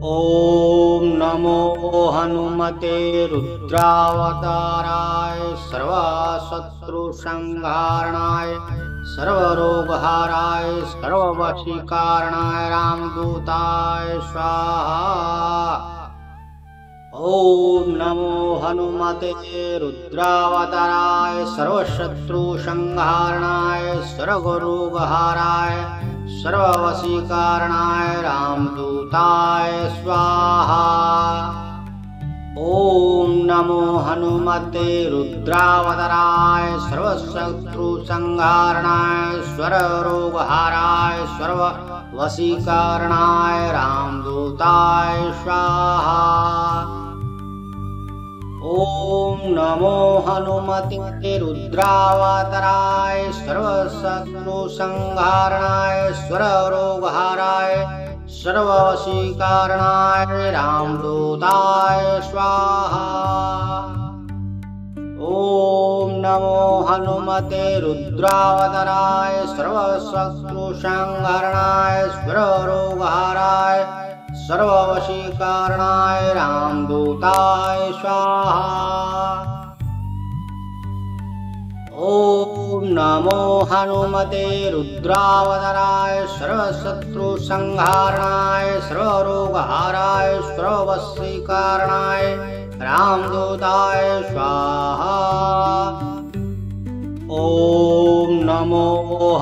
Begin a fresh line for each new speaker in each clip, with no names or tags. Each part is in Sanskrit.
ॐ नमो हनुमते रुद्रावताराय सर्वशत्रुसंहारणाय सर्वरोगहराय सर्ववशीकारणाय रामदूताय स्वाहा। ॐ नमो हनुमते रुद्रावताराय सर्वशत्रुसंहारणाय सर्वरोगहराय सर्ववशीकारणाय रामदूताय स्वाहा। ॐ नमो हनुमते रुद्रावताराय सर्वशत्रुसंहारणाय सर्वरोगहराय सर्ववशीकारणाय रामदूताय स्वाहा। ॐ नमो हनुमते रुद्रावताराय सर्वशत्रुसंहारणाय सर्वरोगहराय सर्ववशीकारणाय रामदूताय स्वाहा। ॐ नमो हनुमते रुद्रावताराय सर्वशत्रुसंहारणाय सर्वरोगहराय सर्ववशीकारणाय रामदूताय स्वाहा। ॐ नमो हनुमते रुद्रावताराय सर्वशत्रुसंहारणाय सर्वरोगहराय सर्ववशीकारणाय रामदूताय स्वाहा। ॐ नमो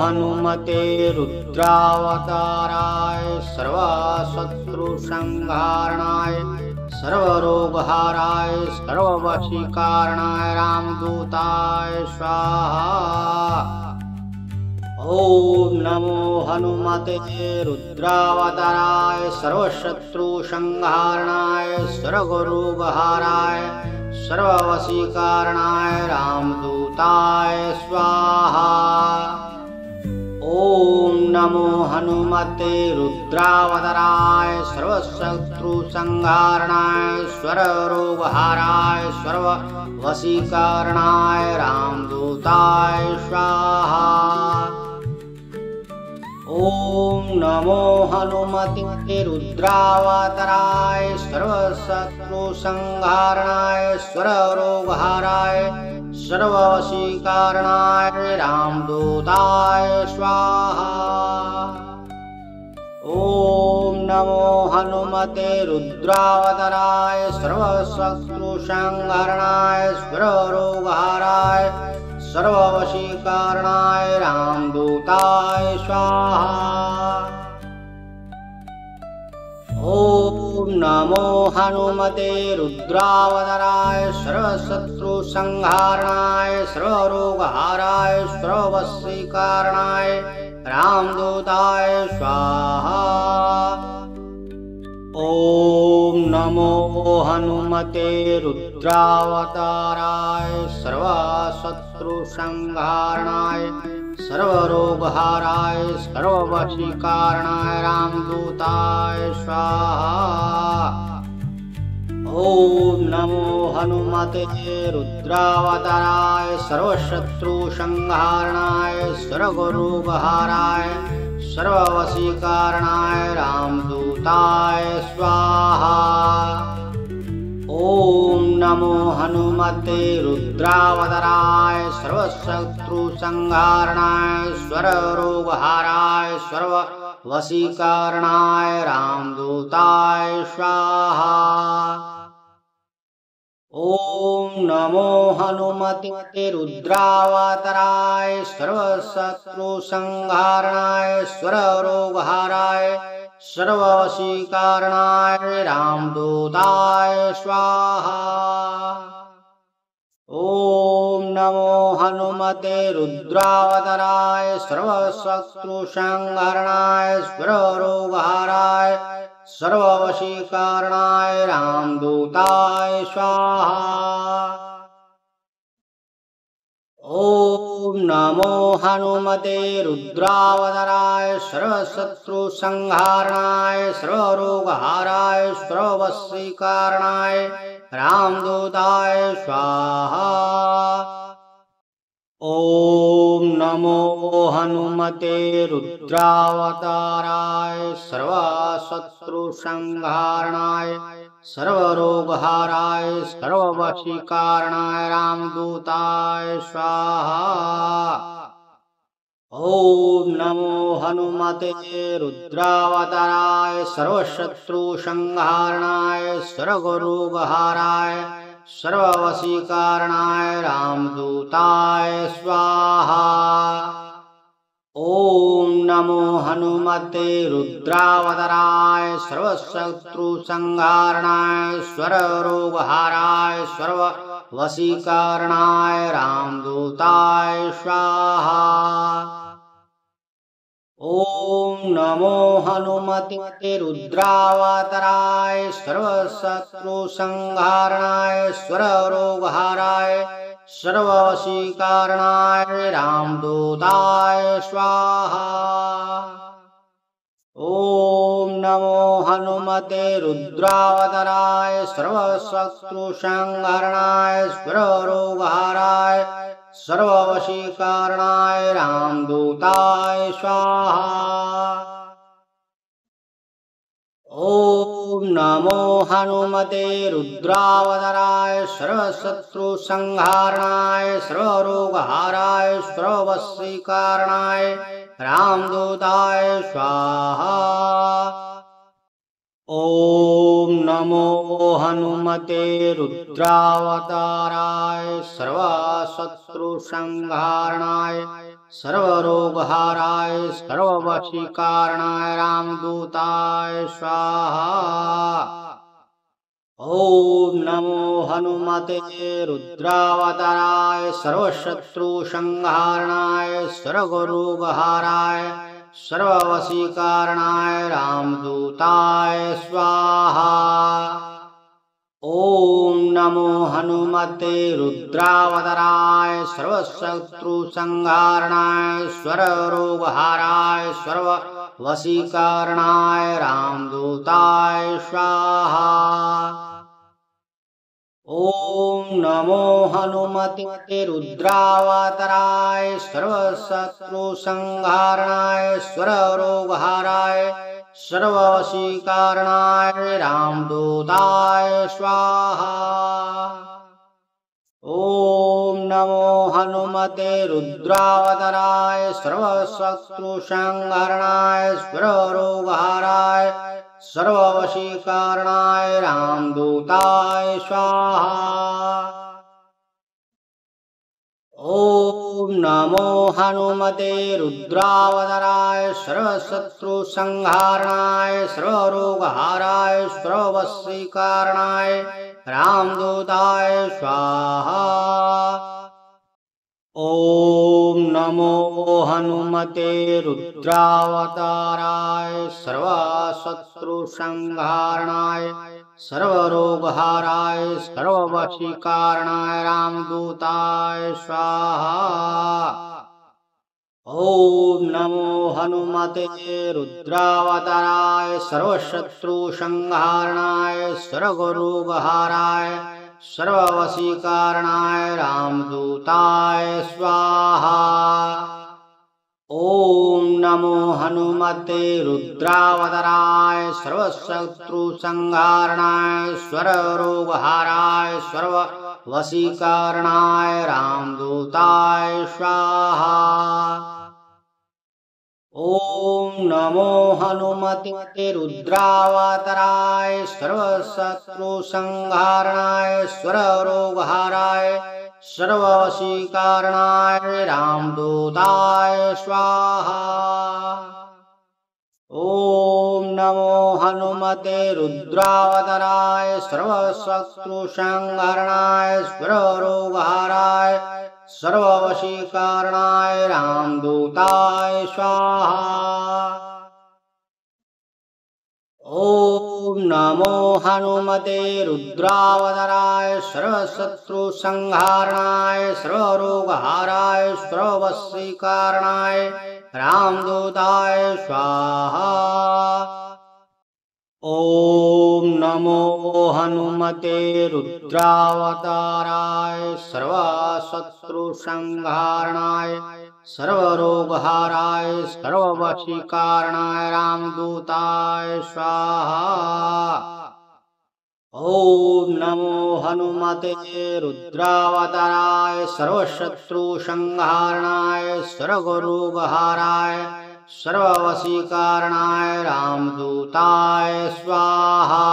हनुमते रुद्रावताराय सर्वशत्रुसंहारणाय सर्वरोगहराय सर्ववशीकारणाय रामदूताय स्वाहा। ॐ नमो हनुमते रुद्रावताराय सर्वशत्रुसंहारणाय सर्वरोगहराय सर्ववशीकारणाय रामदूताय स्वाहा। ॐ नमो हनुमते रुद्रावताराय सर्वशत्रुसंहारणाय सर्वरोगहराय सर्ववशीकारणाय रामदूताय स्वाहा। ॐ नमो हनुमते रुद्रावताराय सर्वशत्रुसंहारणाय सर्वरोगहराय सर्ववशीकारणाय रामदूताय स्वाहा। ॐ नमो हनुमते रुद्रावताराय सर्वशत्रुसंहारणाय सर्वरोगहराय सर्ववशीकारणाय रामदूताय स्वाहा। ॐ नमो हनुमते रुद्रावताराय सर्वशत्रुसंहारणाय सर्वरोगहराय सर्ववशीकारणाय रामदूताय स्वाहा। ॐ नमो हनुमते रुद्रावताराय सर्वशत्रुसंहारणाय सर्वरोगहराय सर्ववशीकारणाय रामदूताय स्वाहा। ॐ नमो हनुमते रुद्रावताराय सर्वशत्रुसंहारणाय सर्वरोगहराय सर्ववशीकारणाय रामदूताय स्वाहा। ॐ नमो हनुमते रुद्रावताराय सर्वशत्रुसंहारणाय सर्वरोगहराय सर्ववशीकारणाय रामदूताय स्वाहा। ॐ नमो हनुमते रुद्रावताराय सर्वशत्रुसंहारणाय सर्वरोगहराय सर्ववशीकारणाय रामदूताय स्वाहा। ॐ नमो हनुमते रुद्रावताराय सर्वशत्रुसंहारणाय सर्वरोगहराय सर्ववशीकारणाय रामदूताय स्वाहा। ॐ नमो हनुमते रुद्रावताराय सर्वशत्रुसंहारणाय सर्वरोगहराय सर्ववशीकारणाय रामदूताय स्वाहा। ॐ नमो हनुमते रुद्रावताराय सर्वशत्रुसंहारणाय सर्वरोगहाराय सर्ववशीकारणाय रामदूताय स्वाहा। ॐ नमो हनुमते रुद्रावताराय सर्वशत्रुसंहारणाय सर्वरोगहाराय सर्ववशीकारणाय रामदूताय स्वाहा। ॐ नमो हनुमते रुद्रावताराय सर्वशत्रुसंहारणाय सर्वरोगहाराय सर्ववशीकारणाय रामदूताय स्वाहा। ॐ नमो हनुमते रुद्रावताराय सर्वशत्रुसंहारणाय सर्वरोगहाराय सर्ववशीकारणाय रामदूताय स्वाहा। ॐ नमो हनुमते रुद्रावताराय सर्वशत्रुसंहारणाय सर्वरोगहाराय सर्ववशीकारणाय रामदूताय स्वाहा। ॐ नमो हनुमते रुद्रावताराय सर्वशत्रुसंहारणाय सर्वरोगहाराय सर्ववशीकारणाय रामदूताय स्वाहा। ॐ नमो हनुमते रुद्रावताराय सर्वशत्रुसंहारणाय सर्वरोगहाराय सर्ववशीकारणाय रामदूताय स्वाहा। ॐ नमो हनुमते रुद्रावताराय सर्वशत्रुसंहारणाय सर्वरोगहाराय सर्ववशीकारणाय रामदूताय स्वाहा। ॐ नमो हनुमते रुद्रावताराय सर्वशत्रुसंहारणाय सर्वरोगहाराय सर्ववशीकारणाय रामदूताय स्वाहा। ॐ नमो हनुमते रुद्रावताराय सर्वशत्रुसंहारणाय सर्वरोगहाराय सर्ववशीकारणाय रामदूताय स्वाहा। ॐ नमो हनुमते रुद्रावताराय सर्वशत्रुसंहारणाय सर्वरोगहाराय सर्ववशीकारणाय रामदूताय स्वाहा। ॐ नमो हनुमते रुद्रावताराय सर्वशत्रुसंहारणाय सर्वरोगहाराय सर्ववशीकारणाय रामदूताय स्वाहा। ॐ नमो हनुमते रुद्रावताराय सर्वशत्रुसंहारणाय सर्वरोगहाराय सर्ववशीकारणाय रामदूताय स्वाहा। ॐ नमो हनुमते रुद्रावताराय सर्वशत्रुसंहारणाय सर्वरोगहाराय सर्ववशीकारणाय रामदूताय स्वाहा। ॐ नमो हनुमते रुद्रावताराय सर्वशत्रुसंहारणाय सर्वरोगहाराय सर्ववशीकारणाय रामदूताय स्वाहा। ॐ नमो हनुमते रुद्रावताराय सर्वशत्रुसंहारणाय सर्वरोगहाराय सर्ववशीकारणाय रामदूताय स्वाहा। ॐ नमो हनुमते रुद्रावताराय सर्वशत्रुसंहारणाय सर्वरोगहाराय सर्ववशीकारणाय रामदूताय स्वाहा। ॐ नमो हनुमते रुद्रावताराय सर्वशत्रुसंहारणाय सर्वरोगहाराय सर्ववशीकारणाय रामदूताय स्वाहा। ॐ नमो हनुमते रुद्रावताराय सर्वशत्रुसंहारणाय सर्वरोगहाराय सर्ववशीकारणाय रामदूताय स्वाहा। ॐ नमो हनुमते रुद्रावताराय सर्वशत्रुसंहारणाय सर्वरोगहाराय सर्ववशीकारणाय रामदूताय स्वाहा।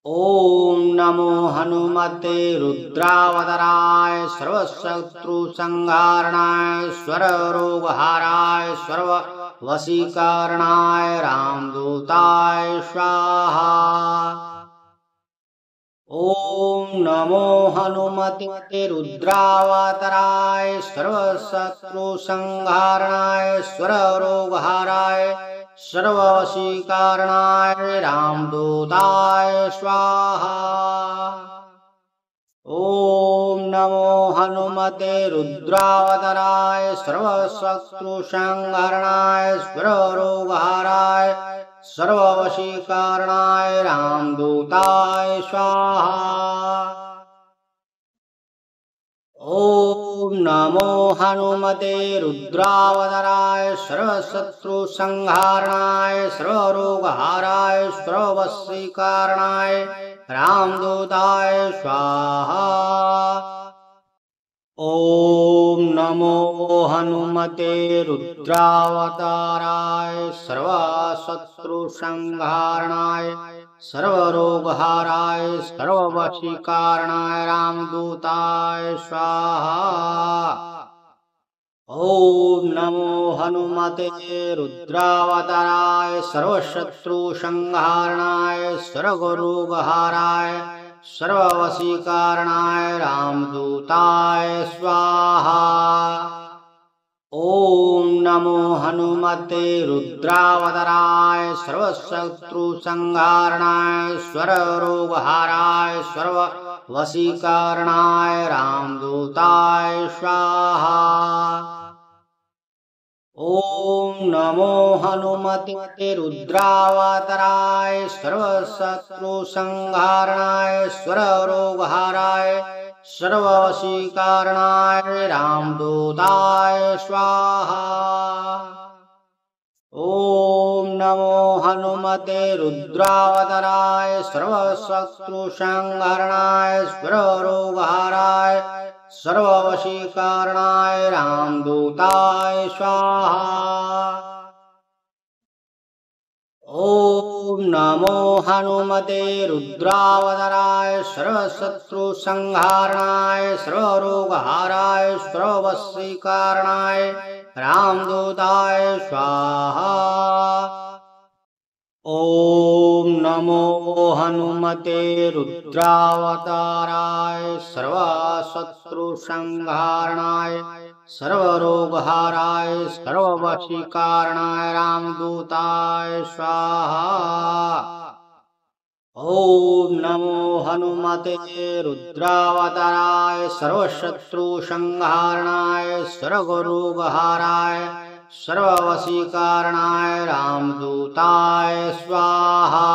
ॐ नमो हनुमते रुद्रावताराय सर्वशत्रुसंहारणाय सर्वरोगहाराय सर्ववशीकारणाय रामदूताय स्वाहा। ॐ नमो हनुमते रुद्रावताराय सर्वशत्रुसंहारणाय सर्वरोगहाराय सर्ववशीकारणाय रामदूताय स्वाहा। ॐ नमो हनुमते रुद्रावताराय सर्वशत्रुसंहारणाय सर्वरोगहाराय सर्ववशीकारणाय रामदूताय स्वाहा। ॐ नमो हनुमते रुद्रावताराय सर्वशत्रुसंहारणाय सर्वरोगहाराय सर्ववशीकारणाय रामदूताय स्वाहा। ॐ नमो हनुमते रुद्रावताराय सर्वशत्रुसंहारणाय सर्वरोगहाराय सर्ववशीकारणाय रामदूताय स्वाहा। ॐ नमो हनुमते रुद्रावताराय सर्वशत्रुसंहारणाय सर्वरोगहाराय सर्ववशीकारणाय रामदूताय स्वाहा। ॐ नमो हनुमते रुद्रावताराय सर्वशत्रुसंहारणाय सर्वरोगहाराय सर्ववशीकारणाय रामदूताय स्वाहा। ॐ नमो हनुमते रुद्रावताराय सर्वशत्रुसंहारणाय सर्वरोगहाराय सर्ववशीकारणाय रामदूताय स्वाहा। ॐ नमो हनुमते रुद्रावताराय सर्वशत्रुसंहारणाय सर्वरोगहाराय सर्ववशीकारणाय रामदूताय स्वाहा। ॐ नमो हनुमते रुद्रावताराय सर्वशत्रुसंहारणाय सर्वरोगहाराय सर्ववशीकारणाय रामदूताय स्वाहा। ॐ नमो हनुमते रुद्रावताराय सर्वशत्रुसंहारणाय सर्वरोगहाराय सर्ववशीकारणाय रामदूताय स्वाहा। ॐ नमो हनुमते रुद्रावताराय सर्वशत्रुसंहारणाय सर्वरोगहाराय सर्ववशीकारणाय रामदूताय स्वाहा।